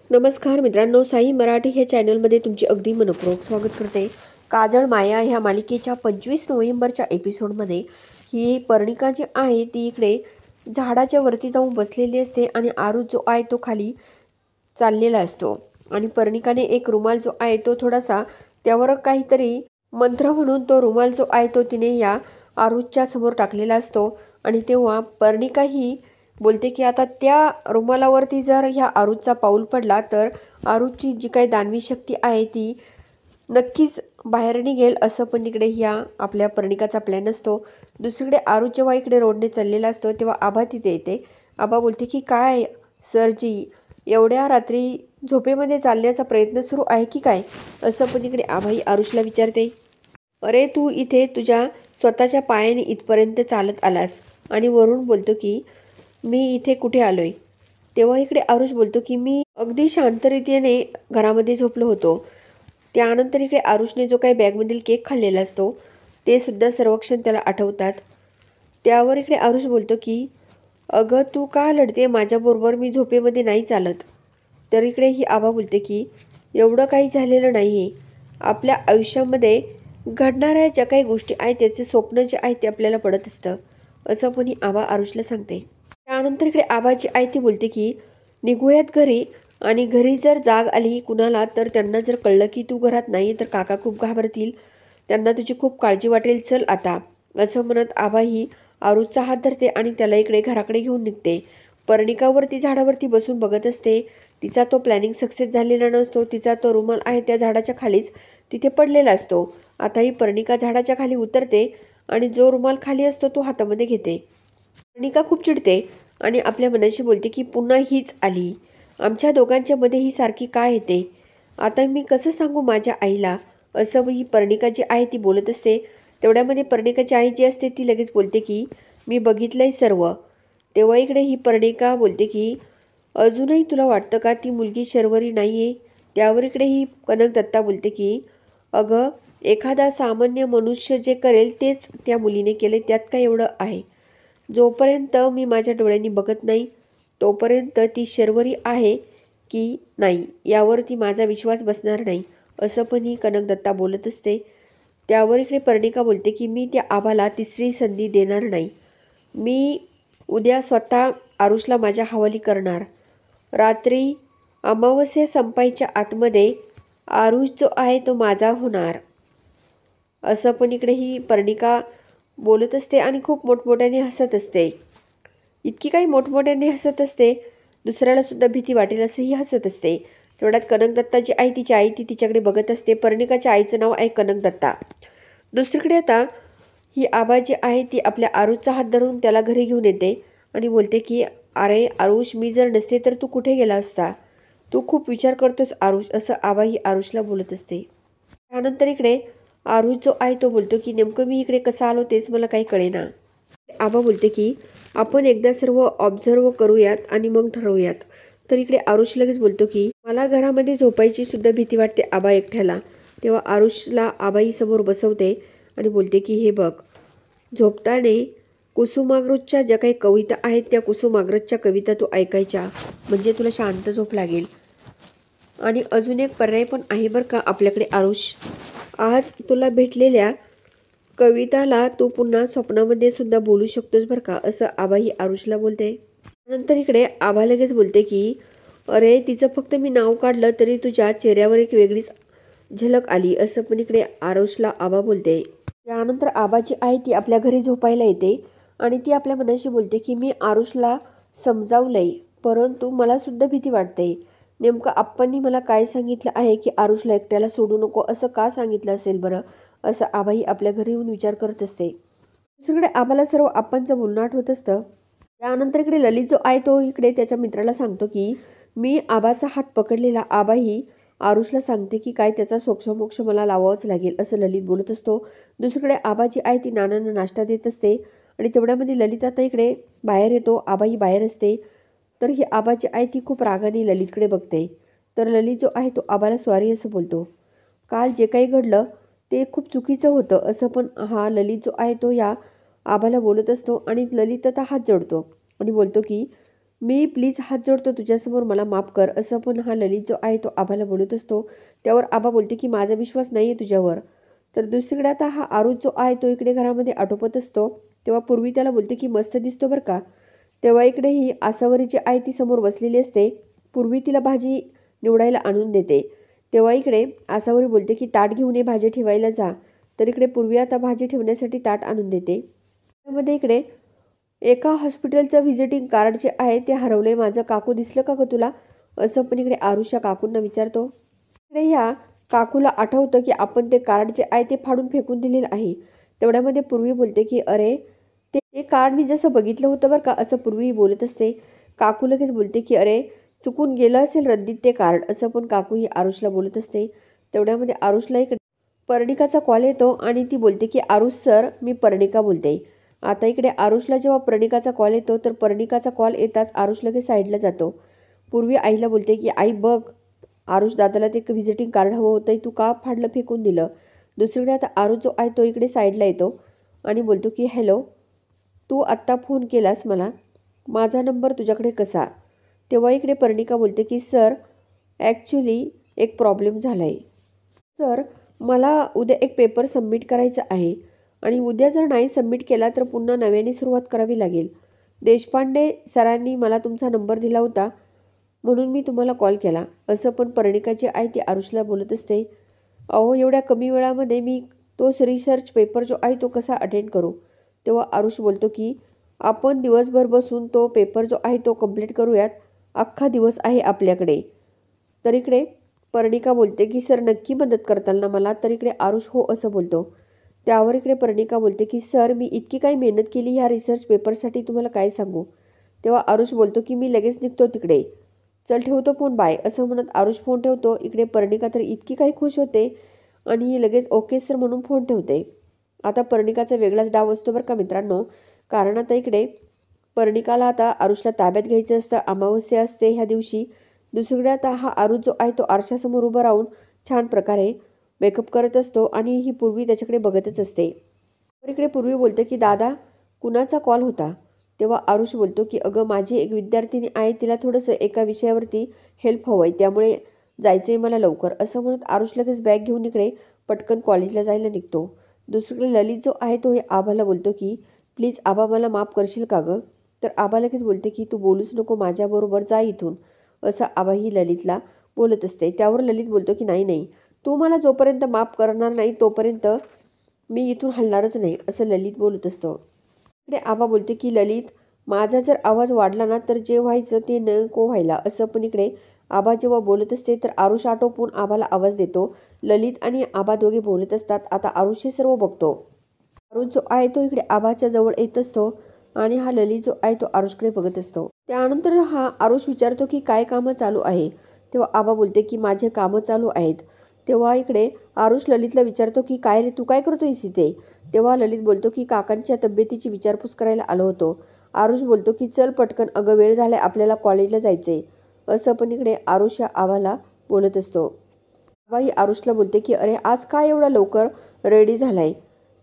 नमस्कार मित्रांनो, साई मराठी हे चॅनलमध्ये तुमचे अगदी मनपूर्वक स्वागत करते. काजळ माया ह्या मालिकेच्या 25 नोव्हेंबरच्या एपिसोडमध्ये ही पर्णिका जी आहे ती इकडे झाडाच्या वरती जाऊन बसलेली असते आणि आरू जो आहे तो खाली चाललेला असतो आणि पर्णिकाने एक रुमाल जो आहे तो थोडासा त्यावर काहीतरी मंत्र म्हणून तो रुमाल जो आहे तो तिने या आरूच्या समोर टाकलेला असतो आणि तेव्हा पर्णिका ही बोलते की आता त्या रुमालावरती जर ह्या आरूचा पाऊल पडला तर आरूची जी काही दानवी शक्ती आहे ती नक्कीच बाहेर निघेल, असं पण इकडे ह्या आपल्या पर्णिकाचा प्लॅन असतो. दुसरीकडे आरू जेव्हा इकडे रोडने चाललेला असतो तेव्हा आभा तिथे येते. आभा बोलते की काय सरजी, एवढ्या रात्री झोपेमध्ये चालण्याचा प्रयत्न सुरू आहे की काय, असं पण इकडे आभाही आरुषला विचारते. अरे तू इथे तुझ्या स्वतःच्या पायाने इथपर्यंत चालत आलास आणि वरून बोलतो की मी इथे कुठे आलोय. तेव्हा इकडे आरुष बोलतो की मी अगदी शांतरीतीने घरामध्ये झोपलो होतो. त्यानंतर इकडे आरुषने जो काही बॅगमधील केक खाल्लेला असतो ते सुद्धा सर्व क्षण त्याला आठवतात. त्यावर इकडे आरुष बोलतो की अगं तू का लढते माझ्याबरोबर, मी झोपेमध्ये नाही चालत. तर इकडे ही आभा बोलते की एवढं काही झालेलं नाही आहे. आपल्या आयुष्यामध्ये घडणाऱ्या ज्या काही गोष्टी आहेत त्याचे स्वप्न जे आहे ते आपल्याला पडत असतं, असं पण ही आभा आरुषला सांगते. त्यानंतर इकडे आबाची आई ती बोलते की निघूयात घरी, आणि घरी जर जाग आली कुणाला तर त्यांना जर कळलं की तू घरात नाही तर काका खूप घाबरतील, त्यांना तुझी खूप काळजी वाटेल, चल आता, असं म्हणत आबा ही आरुषचा हात धरते आणि त्याला इकडे घराकडे घेऊन निघते. पर्णिकावरती झाडावरती बसून बघत असते. तिचा तो प्लॅनिंग सक्सेस झालेला नसतो. तिचा तो रुमाल आहे त्या झाडाच्या खालीच तिथे पडलेला असतो. आता ही पर्णिका झाडाच्या खाली उतरते आणि जो रुमाल खाली असतो तो हातामध्ये घेते. पर्णिका खूप चिडते आणि आपल्या मनाशी बोलते की पुन्हा हीच आली, आमच्या दोघांच्या मध्ये ही सारखी काय येते, आता मी कसं सांगू माझ्या आईला, असं ही पर्णिका जी आहे ती बोलत असते. तेवढ्यामध्ये पर्णिकाची आई जी असते ती लगेच बोलते की मी बघितलंय सर्व. तेव्हा इकडे ही पर्णिका बोलते की अजूनही तुला वाटतं का ती मुलगी शर्वरी नाही आहे. त्यावर इकडे ही कनक दत्ता बोलते की अगं एखादा सामान्य मनुष्य जे करेल तेच त्या मुलीने केले, त्यात काय एवढं आहे. जोपर्यंत मी माझ्या डोळ्यांनी बघत नाही तोपर्यंत ती शर्वरी आहे की नाही यावरती माझा विश्वास बसणार नाही, असं पण ही कनकदत्ता बोलत असते. त्यावर इकडे पर्णिका बोलते की मी त्या आबाला तिसरी संधी देणार नाही. मी उद्या स्वतः आरुषला माझ्या हवाली करणार. रात्री अमावस्या संपायच्या आतमध्ये आरुष जो आहे तो माझा होणार, असं पण इकडे ही पर्णिका बोलत असते आणि खूप मोठमोठ्याने हसत असते. इतकी काही मोठमोठ्याने हसत असते दुसऱ्याला सुद्धा भीती वाटेल असं ही हसत असते. तेवढ्यात कनकदत्ताची आई तिची आई ती तिच्याकडे बघत असते. पर्णिकाच्या आईचं नाव आहे कनकदत्ता. दुसरीकडे आता ही आबा जी आहे ती आपल्या आरुषचा हात धरून त्याला घरी घेऊन येते आणि बोलते की अरे आरुष, मी जर नसते तर तू कुठे गेला असता, तू खूप विचार करतोस आरुष, असं आबा ही आरुषला बोलत असते. त्यानंतर इकडे आरुष जो आहे तो बोलतो की नेमकं मी इकडे कसा आलो तेच मला काही कळेना. आबा बोलते की आपण एकदा सर्व ऑब्झर्व करूयात आणि मग ठरवूयात. तर इकडे आरुष लगेच बोलतो की मला घरामध्ये झोपायची सुद्धा भीती वाटते आबा एकट्याला. तेव्हा आरुषला आबाई समोर बसवते आणि बोलते की हे बघ, झोपताना कुसुमाग्रजच्या ज्या काही कविता आहेत त्या कुसुमाग्रजच्या कविता तू ऐकायच्या, म्हणजे तुला शांत झोप लागेल. आणि अजून एक पर्याय पण आहे बरं का आपल्याकडे आरुष, आज तुला भेटलेल्या कविताला तू पुन्हा स्वप्नामध्ये सुद्धा बोलू शकतोस बरं का, असं आबा ही आरुषला बोलते. नंतर इकडे आबा लगेच बोलते की अरे तिचं फक्त मी नाव काढलं तरी तुझ्या चेहऱ्यावर एक वेगळीच झलक आली, असं पण इकडे आरुषला आबा बोलते. त्यानंतर आबाची आई ती आपल्या घरी झोपायला येते आणि ती आपल्या मनाशी बोलते की मी आरुषला समजावलंय परंतु मला सुद्धा भीती वाटते. नेमकं आप्पांनी मला काय सांगितलं आहे की आरुषला एकट्याला सोडू नको, असं का सांगितलं असेल बरं, असं आबाही आपल्या घरी येऊन विचार करत असते. दुसरीकडे आबाला सर्व आप्पांचं बोलणं आठवत असतं. त्यानंतर इकडे ललित जो आहे तो इकडे त्याच्या मित्राला सांगतो की मी आबाचा हात पकडलेला. आबाही आरुषला सांगते की काय त्याचा सोक्षमोक्ष मला लावावंच लागेल, असं ललित बोलत असतो. दुसरीकडे आबाची आई ती नानांना नाश्ता देत असते आणि तेवढ्यामध्ये ललित आता इकडे बाहेर येतो. आबाही बाहेर असते. तर ही आबाची आई ती खूप रागाने ललितकडे बघते. तर ललित जो आहे तो आबाला सॉरी असं बोलतो. काल जे काही घडलं ते खूप चुकीचं होतं, असं पण हा ललित जो आहे तो या आबाला बोलत असतो आणि ललित आता हात जोडतो आणि बोलतो की मी प्लीज हात जोडतो तुझ्यासमोर, मला माफ कर, असं पण हा ललित जो आहे तो आबाला बोलत असतो. त्यावर आबा बोलते की माझा विश्वास नाही आहे तुझ्यावर. तर दुसरीकडे आता हा आरुष जो आहे तो इकडे घरामध्ये आटोपत असतो. तेव्हा पूर्वी त्याला बोलते की मस्त दिसतो बरं का. तेव्हा इकडे ही आसावरी जी आहे ती समोर बसलेली असते. पूर्वी तिला भाजी निवडायला आणून देते. तेव्हा इकडे आसावरी बोलते की ताट घेऊन ये, भाजी ठेवायला जा. तर इकडे पूर्वी आता भाजी ठेवण्यासाठी ताट आणून देते. त्यामध्ये इकडे एका हॉस्पिटलचं व्हिजिटिंग कार्ड जे आहे ते हरवलंय माझं, काकू दिसलं का गं तुला, असं पण इकडे आरुषच्या काकूंना विचारतो. इकडे ह्या काकूला आठवतं की आपण ते कार्ड जे आहे ते फाडून फेकून दिलेलं आहे. तेवढ्यामध्ये पूर्वी बोलते की अरे ते ते कार्ड मी जसं बघितलं होतं बरं का, असं पूर्वी बोलत असते. काकू लगेच बोलते की अरे चुकून गेलं असेल रद्दीत ते कार्ड, असं पण काकू ही आरुषला बोलत असते. तेवढ्यामध्ये आरुषला इकडे पर्णिकाचा कॉल येतो आणि ती बोलते की आरुष सर, मी पर्णिका बोलते. आता इकडे आरुषला जेव्हा पर्णिकाचा कॉल येतो तर पर्णिकाचा कॉल येताच आरुष लगेच साईडला जातो. पूर्वी आईला बोलते की आई बघ, आरुष दादाला ते व्हिजिटिंग कार्ड हवं होतं, तू का फाडलं फेकून दिलं. दुसरीकडे आता आरुष जो आहे तो इकडे साईडला येतो आणि बोलतो की हॅलो, तू आत्ता फोन केलास मला, माझा नंबर तुझ्याकडे कसा. तेव्हा इकडे पर्णिका बोलते की सर ॲक्च्युली एक प्रॉब्लेम झाला आहे सर, मला उद्या एक पेपर सबमिट करायचा आहे आणि उद्या जर नाही सबमिट केला तर पुन्हा नव्याने सुरुवात करावी लागेल. देशपांडे सरांनी मला तुमचा नंबर दिला होता म्हणून मी तुम्हाला कॉल केला, असं पण पर्णिका जी आहे ती आरुषला बोलत असते. अहो एवढ्या कमी वेळामध्ये मी तोच रिसर्च पेपर जो आहे तो कसा अटेंड करू. तेव्हा आरुष बोलतो की आपण दिवसभर बसून तो पेपर जो आहे तो कंप्लीट करूयात, अख्खा दिवस आहे आपल्याकडे. तर इकडे पर्णिका बोलते की सर नक्की मदत करताल ना मला. तर इकडे आरुष हो असं बोलतो. त्यावर इकडे पर्णिका बोलते की सर मी इतकी काही मेहनत केली ह्या रिसर्च पेपरसाठी, तुम्हाला काय सांगू. तेव्हा आरुष बोलतो की मी लगेच निघतो तिकडे, चल ठेवतो फोन, बाय, असं म्हणत आरुष फोन ठेवतो. इकडे पर्णिका तर इतकी काही खुश होते आणि लगेच ओके सर म्हणून फोन ठेवते. आता पर्णिकाचा वेगळाच डाव असतो बरं का मित्रांनो, कारण आता इकडे पर्णिकाला आता आरुषला ताब्यात घ्यायचं असतं. अमावस्या असते ह्या दिवशी. दुसरीकडे आता हा आरुष जो आहे तो आरशासमोर उभं राहून छान प्रकारे मेकअप करत असतो आणि ही पूर्वी त्याच्याकडे बघतच असते. तर इकडे पूर्वी बोलते की दादा कुणाचा कॉल होता. तेव्हा आरुष बोलतो की अगं माझी एक विद्यार्थिनी आहे, तिला थोडंसं एका विषयावरती हेल्प हवं आहे, त्यामुळे जायचं आहे मला लवकर, असं म्हणत आरुष लगेच बॅग घेऊन इकडे पटकन कॉलेजला जायला निघतो. दुसरीकडे ललित जो आहे तो हे आबाला बोलतो की प्लीज आबा मला माफ करशील का गं. तर आबा लगेच बोलते की तू बोलूच नको माझ्याबरोबर, जा इथून, असं आबा ही ललितला बोलत असते. त्यावर ललित बोलतो की नाही नाही, तू मला जोपर्यंत माफ करणार नाही तोपर्यंत मी इथून हलणारच नाही, असं ललित बोलत असतो. इकडे आबा बोलते की ललित माझा जर आवाज वाढला ना तर जे व्हायचं ते नको व्हायला, असं पण इकडे आबा जेव्हा बोलत असते तर आरुष आटोपून आबाला आवाज देतो. ललित आणि आबा दोघे बोलत असतात. आता आरुष हे सर्व बघतो. आरुष जो आहे तो इकडे आबाच्या जवळ येत असतो आणि हा ललित जो आहे तो आरुषकडे बघत असतो. त्यानंतर हा आरुष विचारतो की काय कामं चालू आहे. तेव्हा आबा बोलते की माझे कामं चालू आहेत. तेव्हा इकडे आरुष ललितला विचारतो की काय रे, तू काय करतोयस इथे. तेव्हा ललित बोलतो की काकांच्या तब्येतीची विचारपूस करायला आलो होतो. आरुष बोलतो की चल पटकन, अगं वेळ झालाय, आपल्याला कॉलेजला जायचंय, असं पण इकडे आरुष या आबाला बोलत असतो. आबा ही आरुषला बोलते की अरे आज काय एवढा लवकर रेडी झालाय.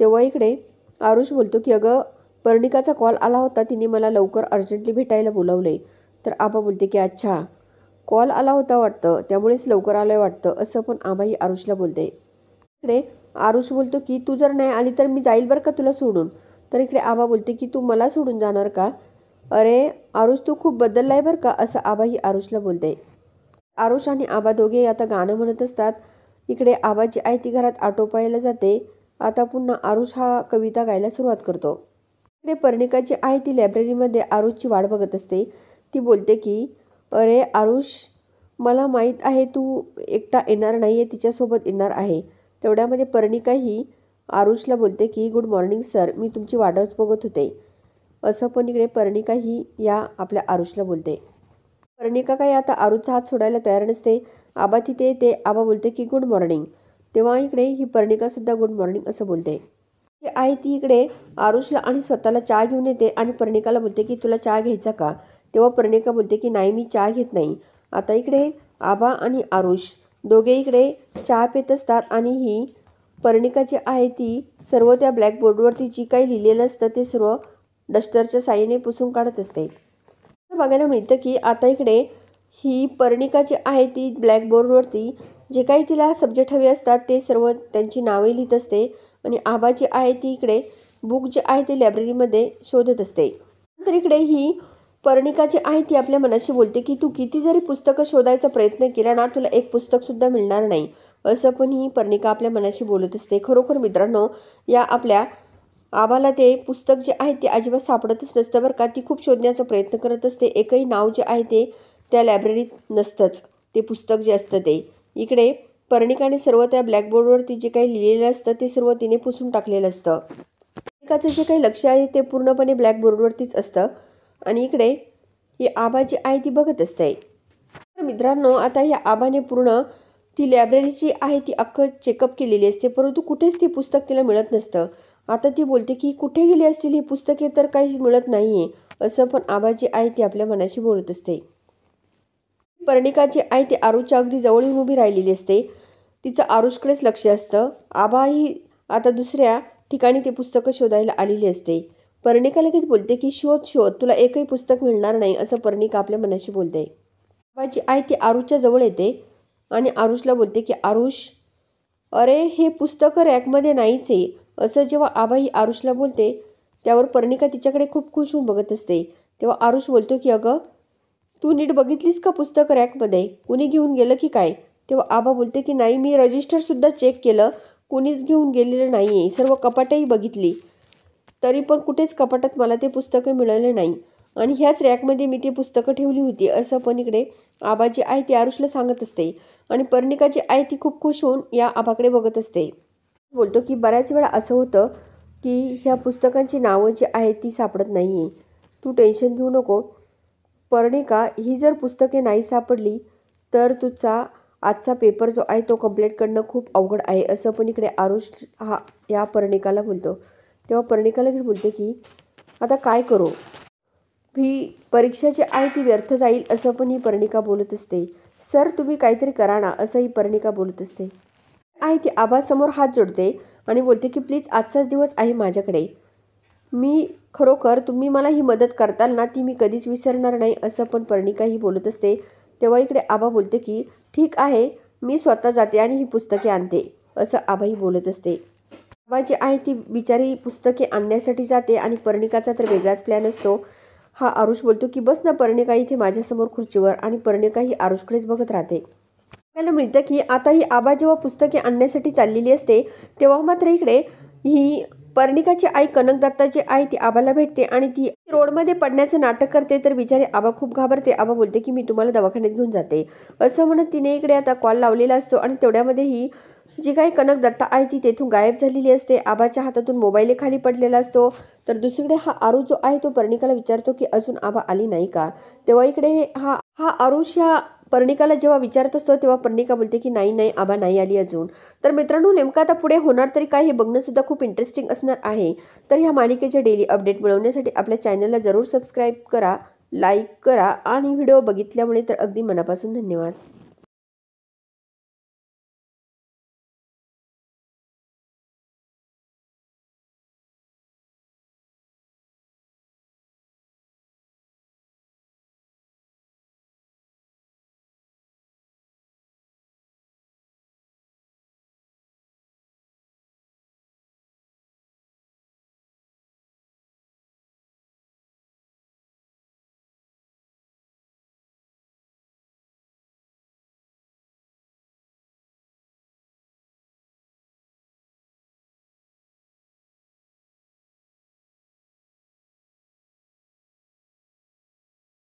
तेव्हा इकडे आरुष बोलतो की अगं पर्णिकाचा कॉल आला होता, तिने मला लवकर अर्जंटली भेटायला बोलावले. तर आबा बोलते की अच्छा, कॉल आला होता वाटतं त्यामुळेच लवकर आलं आहे वाटतं, असं पण आबाही आरुषला बोलते. इकडे आरुष बोलतो की तू जर नाही आली तर मी जाईल बरं का तुला सोडून. तर इकडे आबा बोलते की तू मला सोडून जाणार का. अरे आरुष तू खूप बदलला आहे बरं का, असं आबाही आरुषला बोलते. आरुष आणि आबा दोघे आता गाणं म्हणत असतात. इकडे आबा जी आहे ती घरात आटोपायला जाते. आता पुन्हा आरुष हा कविता गायला सुरुवात करतो. इकडे पर्णिका जी आहे ती लायब्ररीमध्ये आरुषची वाट बघत असते. ती बोलते की अरे आरुष, मला माहीत आहे तू एकटा येणार नाही आहे, तिच्यासोबत येणार आहे. तेवढ्यामध्ये पर्णिका ही आरुषला बोलते की गुड मॉर्निंग सर, मी तुमची वाटच बघत होते, असं पण इकडे पर्णिका ही या आपल्या आरुषला बोलते. पर्णिका काही आता आरुषचा हात सोडायला तयार नसते. आबा तिथे येते. आबा बोलते की गुड मॉर्निंग. तेव्हा इकडे ही पर्णिकासुद्धा गुड मॉर्निंग असं बोलते. ती आहे ती इकडे आरुषला आणि स्वतःला चहा घेऊन येते आणि पर्णिकाला बोलते की तुला चहा घ्यायचा का. तेव्हा पर्णिका बोलते की नाही मी चहा घेत नाही. आता इकडे आबा आणि आरुष दोघे इकडे चहा पित असतात आणि ही पर्णिका जी आहे ती सर्व त्या ब्लॅकबोर्डवरती जी काही लिहिलेलं असतं ते सर्व डस्टरच्या साहाय्याने पुसून काढत असते. बघायला मिळतं की आता इकडे ही पर्णिका जी आहे ती ब्लॅकबोर्डवरती जे काही तिला सब्जेक्ट हवे असतात ते सर्व त्यांची नावे लिहित असते आणि आबा जी आहे ती इकडे बुक जे आहे ते लायब्ररीमध्ये शोधत असते. तर इकडे ही पर्णिका जी आहे ती आपल्या मनाशी बोलते की तू किती जरी पुस्तकं शोधायचा प्रयत्न केला ना तुला एक पुस्तकसुद्धा मिळणार नाही, असं पण ही पर्णिका आपल्या मनाशी बोलत असते. खरोखर मित्रांनो, या आपल्या आबाला ते पुस्तक जे आहे ते अजिबात सापडतच नसतं बरं का. ती खूप शोधण्याचा प्रयत्न करत असते. एकही नाव जे आहे ते त्या लायब्ररीत नसतंच, ते पुस्तक जे असतं ते. इकडे पर्णिकाने सर्व त्या ब्लॅकबोर्डवरती जे काही लिहिलेलं असतं ते सर्व तिने पुसून टाकलेलं असतं. पर्णिकाचं जे काही लक्ष आहे ते पूर्णपणे ब्लॅकबोर्डवरतीच असतं आणि इकडे ही आबा जी आहे ती बघत असते. तर मित्रांनो, आता या आबाने पूर्ण ती लायब्ररीची आहे ती अख्खं चेकअप केलेली असते, परंतु कुठेच ते पुस्तक तिला मिळत नसतं. आता ती बोलते की कुठे गेली असतील ही पुस्तके, तर काही मिळत नाही आहे, असं पण आबा जी आहे ती आपल्या मनाशी बोलत असते. पर्णिका जी आहे ती आरुषच्या अगदी जवळ येऊन उभी राहिलेली असते. तिचं आरुषकडेच लक्ष असतं. आबाही आता दुसऱ्या ठिकाणी ते पुस्तकं शोधायला आलेली असते. पर्णिका लगेच बोलते की शोध शोध, तुला एकही पुस्तक मिळणार नाही, असं पर्णिका आपल्या मनाशी बोलते. आबा जी आहे ती आरुषच्या जवळ येते आणि आरुषला बोलते की आरुष, अरे हे पुस्तकं रॅकमध्ये नाहीच आहे, असं जेव्हा आबा ही आरुषला बोलते त्यावर पर्णिका तिच्याकडे खूप खुश होऊन बघत असते. तेव्हा आरुष बोलतो की अगं, तू नीट बघितलीस का पुस्तक रॅकमध्ये कुणी घेऊन गेलं की काय? तेव्हा आबा बोलते की नाही, मी रजिस्टरसुद्धा चेक केलं, कुणीच घेऊन गेलेलं नाही आहे, सर्व कपाटही बघितली, तरी पण कुठेच कपाटात मला ते पुस्तकं मिळाले नाही आणि ह्याच रॅकमध्ये मी ती पुस्तकं ठेवली होती, असं पण इकडे आबा जी आहे ती आरुषला सांगत असते. आणि पर्णिका जी आहे ती खूप खुश होऊन या आबाकडे बघत असते. बोलतो की बऱ्याच वेळा असं होतं की ह्या पुस्तकांची नावं जी आहेत ती सापडत नाही आहे, तू टेन्शन घेऊ नको पर्णिका. ही जर पुस्तके नाही सापडली तर तुझा आजचा पेपर जो आहे तो कंप्लीट करणं खूप अवघड आहे, असं पण इकडे आरुष हा या पर्णिकाला बोलतो. तेव्हा पर्णिका लगेच बोलते की आता काय करू, ही परीक्षा जी आहे ती व्यर्थ जाईल, असं पण ही पर्णिका बोलत असते. सर तुम्ही काहीतरी करा ना, असं ही पर्णिका बोलत असते. आहे ती आबासमोर हात जोडते आणि बोलते की प्लीज आजचाच दिवस आहे माझ्याकडे, मी खरोखर तुम्ही मला ही मदत करताल ना ती मी कधीच विसरणार नाही, असं पण पर्णिका ही बोलत असते. तेव्हा इकडे आबा बोलते की ठीक आहे, मी स्वतः जाते आणि ही पुस्तके आणते, असं आबाही बोलत असते. आबा जी आहे ती बिचारी पुस्तके आणण्यासाठी जाते आणि पर्णिकाचा तर वेगळाच प्लॅन असतो. हा आरुष बोलतो की बस ना पर्णिका इथे माझ्यासमोर खुर्चीवर, आणि पर्णिका ही आरुषकडेच बघत राहते. आपल्याला मिळतं की आता ही आबा जेव्हा पुस्तके आणण्यासाठी चाललेली असते तेव्हा मात्र इकडे ही पर्णिकाची आई कनकदत्ता जी आहे ती आबाला भेटते आणि ती रोडमध्ये पडण्याचं नाटक करते. तर बिचारे आबा खूप घाबरते. आबा बोलते की मी तुम्हाला दवाखान्यात घेऊन जाते, असं म्हणत तिने इकडे आता कॉल लावलेला असतो आणि तेवढ्यामध्ये ही जी काही कनकदत्ता आहे ती तेथून गायब झालेली असते. आबाच्या हातातून मोबाईल खाली पडलेला असतो. तर दुसरीकडे हा आरुष जो आहे तो पर्णिकाला विचारतो की अजून आबा आली नाही का? तेव्हा इकडे हा हा आरुष ह्या पर्णिकाला जेव्हा विचारत असतो तेव्हा पर्णिका बोलते की नाही नाही आबा नाही आली अजून. तर मित्रांनो, नेमकं आता पुढे होणार तरी काय हे बघणंसुद्धा खूप इंटरेस्टिंग असणार आहे. तर ह्या मालिकेचे डेली अपडेट मिळवण्यासाठी आपल्या चॅनलला जरूर सबस्क्राईब करा, लाईक करा आणि व्हिडिओ बघितल्यामुळे तर अगदी मनापासून धन्यवाद.